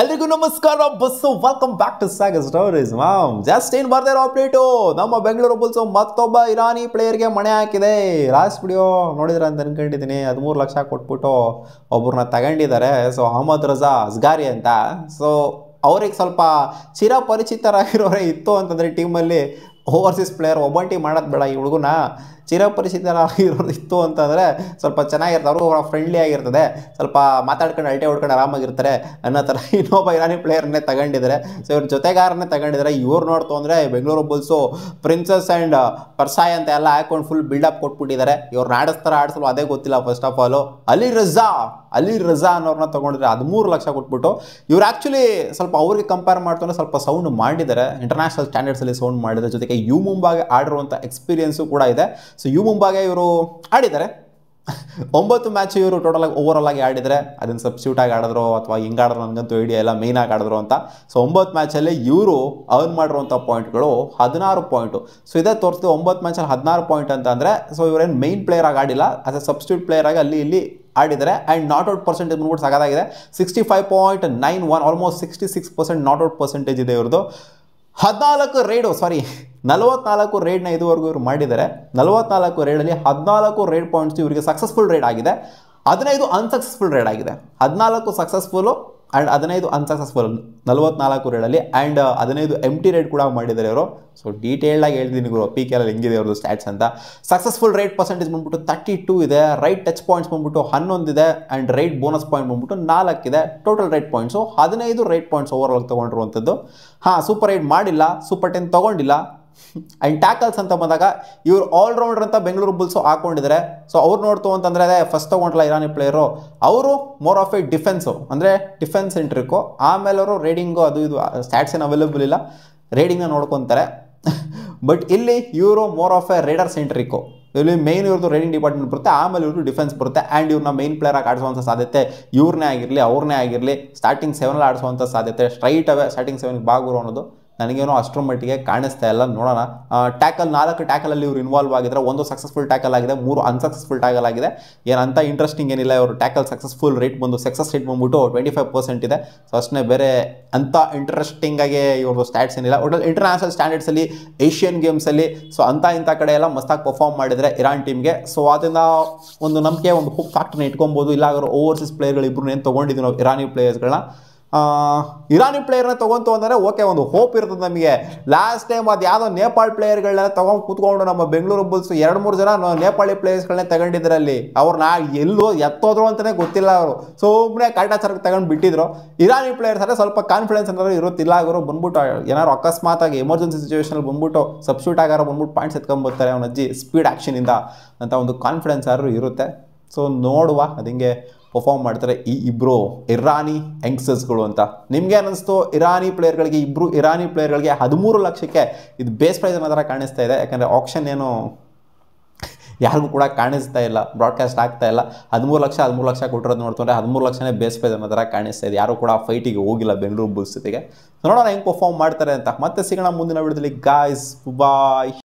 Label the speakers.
Speaker 1: ಎಲ್ರಿಗೂ ನಮಸ್ಕಾರ ಬಸ್ಸು welcome back to Saga Stories mom just ಏನು ಬರ್ತಾ ಇರೋ ಅಪ್ಡೇಟು ನಮ್ಮ ಬೆಂಗಳೂರು ಬುಲ್ಸ್ ಮತ್ತೊಬ್ಬ ಇರಾನಿ ಪ್ಲೇಯರ್ಗೆ ಮಣೆ ಹಾಕಿದೆ. ಲಾಸ್ಟ್ ವಿಡಿಯೋ ನೋಡಿದ್ರೆ ಅಂತ ಅನ್ಕೊಂಡಿದ್ದೀನಿ. 13 ಲಕ್ಷ ಕೊಟ್ಬಿಟ್ಟು ಒಬ್ಬರನ್ನ ತಗೊಂಡಿದ್ದಾರೆ. ಸೊ ಅಹಮದ್ ರಜಾ ಅಸ್ಗಾರಿ ಅಂತ. ಸೊ ಅವ್ರಿಗೆ ಸ್ವಲ್ಪ ಚಿರಪರಿಚಿತರಾಗಿರೋರೇ ಇತ್ತು ಅಂತಂದರೆ ಟೀಮಲ್ಲಿ ಓವರ್ಸೀಸ್ ಪ್ಲೇಯರ್ ಒಬ್ಬಂಟಿ ಮಾಡೋದು ಬೇಡ, ಈ ಹುಡುಗನ ಚಿರಪರಿಚಿತರಾಗಿರೋದು ಅಂತಂದರೆ ಸ್ವಲ್ಪ ಚೆನ್ನಾಗಿರ್ತದೆ, ಅವರು ಫ್ರೆಂಡ್ಲಿ ಆಗಿರ್ತದೆ, ಸ್ವಲ್ಪ ಮಾತಾಡ್ಕೊಂಡು ಅಲ್ಟೆ ಹೊಡ್ಕೊಂಡು ಆರಾಮಾಗಿರ್ತಾರೆ ಅನ್ನೋ ಥರ ಇನ್ನೊಬ್ಬ ಇರಾನಿ ಪ್ಲೇಯರ್ನೇ ತಗೊಂಡಿದ್ದಾರೆ. ಸೊ ಇವ್ರ ಜೊತೆಗಾರನ್ನೇ ತಗೊಂಡಿದ್ದಾರೆ. ಇವ್ರು ನೋಡ್ತು ಅಂದರೆ ಬೆಂಗಳೂರು ಬುಲ್ಸು ಪ್ರಿನ್ಸಸ್ ಆ್ಯಂಡ್ ಪರ್ಸಾಯ್ ಅಂತ ಎಲ್ಲ ಹಾಕೊಂಡು ಫುಲ್ ಬಿಲ್ಡಪ್ ಕೊಟ್ಬಿಟ್ಟಿದ್ದಾರೆ. ಇವ್ರನ್ನ ಆಡಿಸಲು ಅದೇ ಗೊತ್ತಿಲ್ಲ. ಫಸ್ಟ್ ಆಫ್ ಆಲು ಅಲಿ ರಜಾ ಅನ್ನೋರನ್ನ ತೊಗೊಂಡಿದ್ದಾರೆ 13 ಲಕ್ಷ ಕೊಟ್ಬಿಟ್ಟು. ಇವ್ರು ಆ್ಯಕ್ಚುಲಿ ಸ್ವಲ್ಪ ಅವ್ರಿಗೆ ಕಂಪೇರ್ ಮಾಡ್ತಾರೆ ಸ್ವಲ್ಪ ಸೌಂಡ್ ಮಾಡಿದ್ದಾರೆ, ಇಂಟರ್ನ್ಯಾಷನಲ್ ಸ್ಟ್ಯಾಂಡರ್ಡ್ಸಲ್ಲಿ ಸೌಂಡ್ ಮಾಡಿದ್ದಾರೆ. ಜೊತೆಗೆ ಯು ಮುಂಬಾಗೆ ಆಡಿರುವಂಥ ಎಕ್ಸ್ಪೀರಿಯನ್ಸು ಕೂಡ ಇದೆ. ಸೊ ಯು ಮುಂಬಾಗೆ ಇವರು ಆಡಿದ್ದಾರೆ 9 ಮ್ಯಾಚ್ ಇವರು ಟೋಟಲಾಗಿ ಓವರಾಲ್ ಆಗಿ ಆಡಿದರೆ, ಅದನ್ನು ಸಬ್ಸ್ಟ್ಯೂಟ್ ಆಗಿ ಆಡಿದ್ರು ಅಥವಾ ಹಿಂಗಾಡಿದ್ರು ನನಗಂತೂ ಐಡಿಯಾ ಇಲ್ಲ, ಮೇಯ್ನಾಗಿ ಆಡಿದ್ರು ಅಂತ. ಸೊ 9 ಮ್ಯಾಚಲ್ಲಿ ಇವರು ಅರ್ನ್ ಮಾಡಿರುವಂಥ ಪಾಯಿಂಟ್ಗಳು 16 ಪಾಯಿಂಟು. ಸೊ ಇದೇ ತೋರಿಸ್ತೀವಿ 9 ಮ್ಯಾಚಲ್ಲಿ 16 ಪಾಯಿಂಟ್ ಅಂತ ಅಂದರೆ ಸೊ ಇವರೇನು ಮೇಯ್ನ್ ಪ್ಲೇಯರ್ ಆಗಿ ಆಡಿಲ್ಲ, ಆಸ್ ಎ ಸಬ್ಸ್ಟ್ಯೂಟ್ ಪ್ಲೇಯರ್ ಆಗಿ ಅಲ್ಲಿ ಇಲ್ಲಿ ಆಡಿದ್ದಾರೆ. ಆ್ಯಂಡ್ ನಾಟ್ ಔಟ್ ಪರ್ಸೆಂಟೇಜ್ ಬಂದ್ಬಿಟ್ಟು ಸಾಕಾಗಿದೆ 65.91, ಆಲ್ಮೋಸ್ಟ್ 66% ನಾಟ್ ಔಟ್ ಪರ್ಸೆಂಟೇಜ್ ಇದೆ ಇವ್ರದ್ದು. 44 ರೇಡ್ನ ಇದುವರೆಗೂ ಇವರು ಮಾಡಿದ್ದಾರೆ. 44 ರೇಡಲ್ಲಿ 14 ರೇಡ್ ಪಾಯಿಂಟ್ಸ್ ಇವರಿಗೆ ಸಕ್ಸಸ್ಫುಲ್ ರೇಡ್ ಆಗಿದೆ, 15 ಅನ್ಸಕ್ಸಸ್ಫುಲ್ ರೇಡ್ ಆಗಿದೆ. 14 ಸಕ್ಸಸ್ಫುಲ್ಲು ಆ್ಯಂಡ್ 15 ಅನ್ಸಕ್ಸಸ್ಫುಲ್ 44 ರೇಡಲ್ಲಿ. ಆ್ಯಂಡ್ 15 ಎಂಟಿ ರೇಡ್ ಕೂಡ ಮಾಡಿದ್ದಾರೆ ಇವರು. ಸೊ ಡೀಟೇಲ್ಡಾಗಿ ಹೇಳ್ತೀನಿ ಗುರು ಪಿ ಕೆ ಅಲ್ಲಿ ಹೆಂಗಿದೆ ಅವ್ರದ್ದು ಸ್ಟ್ಯಾಟ್ಸ್ ಅಂತ. ಸಕ್ಸಸ್ಫುಲ್ ರೇಟ್ ಪರ್ಸೆಂಟೇಜ್ ಬಂದ್ಬಿಟ್ಟು 32 ಇದೆ, ರೈಟ್ ಟಚ್ ಪಾಯಿಂಟ್ಸ್ ಬಂದ್ಬಿಟ್ಟು 11 ಇದೆ, ಆ್ಯಂಡ್ ರೈಟ್ ಬೋನಸ್ ಪಾಯಿಂಟ್ ಬಂದ್ಬಿಟ್ಟು 4 ಇದೆ. Total raid points 15 raid points overall ತೊಗೊಂಡಿರುವಂಥದ್ದು. ಸೂಪರ್ ರೈಡ್ ಮಾಡಿಲ್ಲ, ಸೂಪರ್ 10 ತೊಗೊಂಡಿಲ್ಲ. ಆ್ಯಂಡ್ ಟ್ಯಾಕಲ್ಸ್ ಅಂತ ಬಂದಾಗ ಇವರು ಆಲ್ರೌಂಡರ್ ಅಂತ ಬೆಂಗಳೂರು ಬುಲ್ಸು ಹಾಕೊಂಡಿದ್ದಾರೆ. ಸೊ ಅವ್ರು ನೋಡ್ತು ಅಂತಂದರೆ ಅದೇ ಫಸ್ಟ್ ತೊಗೊಂಡ್ರಲ್ಲ ಇರಾನಿ ಪ್ಲೇಯರು, ಅವರು ಮೋರ್ ಆಫ್ ಎ ಡಿಫೆನ್ಸು ಅಂದರೆ ಡಿಫೆನ್ಸ್ ಸೆಂಟ್ರಿಕ್ಕು. ಆಮೇಲೆ ಅವರು ರೇಡಿಂಗು ಅದು ಇದು ಸ್ಟ್ಯಾಟ್ಸ್ ಏನು ಅವೈಲೇಬಲ್ ಇಲ್ಲ, ರೇಡಿಂಗ್ನ ನೋಡ್ಕೊತಾರೆ. ಬಟ್ ಇಲ್ಲಿ ಇವರು ಮೋರ್ ಆಫ್ ಎ ರೇಡರ್ ಸೆಂಟ್ರಿಕ್ಕು. ಇಲ್ಲಿ ಮೇಯ್ನ್ ಇವ್ರದ್ದು ರೈಡಿಂಗ್ ಡಿಪಾರ್ಟ್ಮೆಂಟ್ ಬರುತ್ತೆ, ಆಮೇಲೆ ಇವ್ರದ್ದು ಡಿಫೆನ್ಸ್ ಬರುತ್ತೆ. ಆ್ಯಂಡ್ ಇವ್ರನ್ನ ಮೇಯ್ನ್ ಪ್ಲೇಯರ್ ಆಗಿ ಆಡಿಸುವಂಥ ಸಾಧ್ಯತೆ ಇವ್ರನ್ನೇ ಆಗಿರಲಿ ಅವ್ರನ್ನೇ ಆಗಿರಲಿ ಸ್ಟಾರ್ಟಿಂಗ್ 7 ಆಡಿಸುವಂಥ ಸಾಧ್ಯತೆ ಸ್ಟ್ರೈಟ್ ಅವೇ ಸ್ಟಾರ್ಟಿಂಗ್ 7ಗೆ ಬಾಗುರು ಅನ್ನೋದು ನನಗೇನೋ ಅಷ್ಟರ ಮಟ್ಟಿಗೆ ಕಾಣಿಸ್ತಾ ಇಲ್ಲ. ನೋಡೋಣ. 4 ಟ್ಯಾಕಲಲ್ಲಿ ಇವರು ಇನ್ವಾಲ್ವ್ ಆಗಿದ್ರೆ, 1 ಸಕ್ಸಸ್ಫುಲ್ ಟ್ಯಾಕಲ್ ಆಗಿದೆ, 3 ಅನ್ಸಕ್ಸಸ್ಫುಲ್ ಟ್ಯಾಕಲ್ ಆಗಿದೆ. ಏನಂತ ಇಂಟ್ರೆಸ್ಟಿಂಗ್ ಏನಿಲ್ಲ. ಇವರು ಟ್ಯಾಕಲ್ ಸಕ್ಸಸ್ಫುಲ್ ರೇಟ್ ಬಂದು ಸಕ್ಸಸ್ ರೇಟ್ ಬಂದ್ಬಿಟ್ಟು 25% ಇದೆ. ಸೊ ಅಷ್ಟೇ, ಬೇರೆ ಅಂಥ ಇಂಟ್ರೆಸ್ಟಿಂಗಾಗಿ ಇವ್ರದ್ದು ಸ್ಟ್ಯಾಟ್ಸ್ ಏನಿಲ್ಲ. ಒಟ್ಟಲ್ಲಿ ಇಂಟರ್ನ್ಯಾಷನಲ್ ಸ್ಟ್ಯಾಂಡರ್ಡ್ಸಲ್ಲಿ ಏಷ್ಯನ್ ಗೇಮ್ಸಲ್ಲಿ ಸೊ ಇಂಥ ಕಡೆ ಎಲ್ಲ ಮಸ್ತಾಗಿ ಪರ್ಫಾರ್ಮ್ ಮಾಡಿದರೆ ಇರಾನ್ ಟೀಮ್ಗೆ. ಸೊ ಅದರಿಂದ ಒಂದು ನಂಬಿಕೆ, ಒಂದು ಹೋಪ್ ಫ್ಯಾಕ್ಟ್ರನ್ನ ಇಟ್ಕೊಬೋದು. ಇಲ್ಲ ಅವರು ಓವರ್ಸೀಸ್ ಪ್ಲೇಯರ್ಗಳು ಇಬ್ಬರು ಏನು ತೊಗೊಂಡಿದ್ದೀವಿ ನಾವು ಇರಾನಿ ಪ್ಲೇಯರ್ಸ್ಗಳನ್ನ. ಇರಾನಿ ಪ್ಲೇಯರ್ನ ತೊಗೊಂತು ಅಂದರೆ ಓಕೆ, ಒಂದು ಹೋಪ್ ಇರ್ತದೆ ನಮಗೆ. ಲಾಸ್ಟ್ ಟೈಮ್ ಅದು ಯಾವುದೋ ನೇಪಾಳ ಪ್ಲೇಯರ್ಗಳನ್ನ ತೊಗೊಂಡು ಕೂತ್ಕೊಂಡು ನಮ್ಮ ಬೆಂಗಳೂರು ಬುಲ್ಸ್ 2-3 ಜನ ನೇಪಾಳಿ ಪ್ಲೇಯರ್ಸ್ಗಳನ್ನೇ ತಗೊಂಡಿದ್ರಲ್ಲಿ ಅವ್ರನ್ನ ಎಲ್ಲೋ ಎತ್ತೋದ್ರು ಅಂತಲೇ ಗೊತ್ತಿಲ್ಲ. ಅವರು ಸುಮ್ಮನೆ ಕಾಟಾಚಾರಕ್ಕೆ ತಗೊಂಡು ಬಿಟ್ಟಿದ್ರು. ಇರಾನಿ ಪ್ಲೇಯರ್ಸ್ ಅಂದರೆ ಸ್ವಲ್ಪ ಕಾನ್ಫಿಡೆನ್ಸ್ ಏನಾದ್ರು ಇರುತ್ತಿಲ್ಲ. ಅವರು ಬಂದ್ಬಿಟ್ಟು ಏನಾದ್ರು ಅಕಸ್ಮಾತಾಗಿ ಎಮರ್ಜೆನ್ಸಿ ಸಿಚುವೇಷನಲ್ಲಿ ಬಂದ್ಬಿಟ್ಟು ಸಬ್ಸ್ಟ್ಯೂಟ್ ಆಗಾರ ಬಂದ್ಬಿಟ್ಟು ಪಾಯಿಂಟ್ಸ್ ಎತ್ಕೊಂಡ್ಬರ್ತಾರೆ ಅವನ ಅಜ್ಜಿ ಸ್ಪೀಡ್ ಆ್ಯಕ್ಷನಿಂದ ಅಂತ ಒಂದು ಕಾನ್ಫಿಡೆನ್ಸ್ ಯಾರು ಇರುತ್ತೆ. ಸೊ ನೋಡುವ ಅದು ಹಿಂಗೆ ಪರ್ಫಾರ್ಮ್ ಮಾಡ್ತಾರೆ ಈ ಇಬ್ಬರು ಇರಾನಿ ಯಂಗ್ಸ್ಟರ್ಸ್ಗಳು ಅಂತ. ನಿಮಗೆ ಅನ್ನಿಸ್ತು ಇರಾನಿ ಪ್ಲೇಯರ್ಗಳಿಗೆ, ಇಬ್ಬರು ಇರಾನಿ ಪ್ಲೇಯರ್ಗಳಿಗೆ 13 ಲಕ್ಷಕ್ಕೆ ಇದು ಬೇಸ್ ಪ್ರೈಸ್ ಅನ್ನೋ ಥರ ಕಾಣಿಸ್ತಾ ಇದೆ. ಯಾಕಂದರೆ ಆಪ್ಷನ್ ಏನು ಯಾರಿಗೂ ಕೂಡ ಕಾಣಿಸ್ತಾ ಇಲ್ಲ, ಬ್ರಾಡ್ಕಾಸ್ಟ್ ಆಗ್ತಾ ಇಲ್ಲ. 13 ಲಕ್ಷ ಕೊಟ್ಟಿರೋದು ನೋಡ್ತಾರೆ, 13 ಲಕ್ಷನೇ ಬೇಸ್ ಪ್ರೈಸ್ ಅನ್ನೋ ಥರ ಕಾಣಿಸ್ತಾ ಇದೆ. ಯಾರು ಕೂಡ ಫೈಟಿಗೆ ಹೋಗಿಲ್ಲ ಬೆಂಗಳೂರು ಬುಲ್ಸ್ ಜೊತೆಗೆ. ನೋಡೋಣ ಹೆಂಗೆ ಪರ್ಫಾರ್ಮ್ ಮಾಡ್ತಾರೆ ಅಂತ. ಮತ್ತೆ ಸಿಗೋಣ ಮುಂದಿನ ವಿಡಿಯೋದಲ್ಲಿ ಗಾಯ್ಸ್, ಬಾಯ್.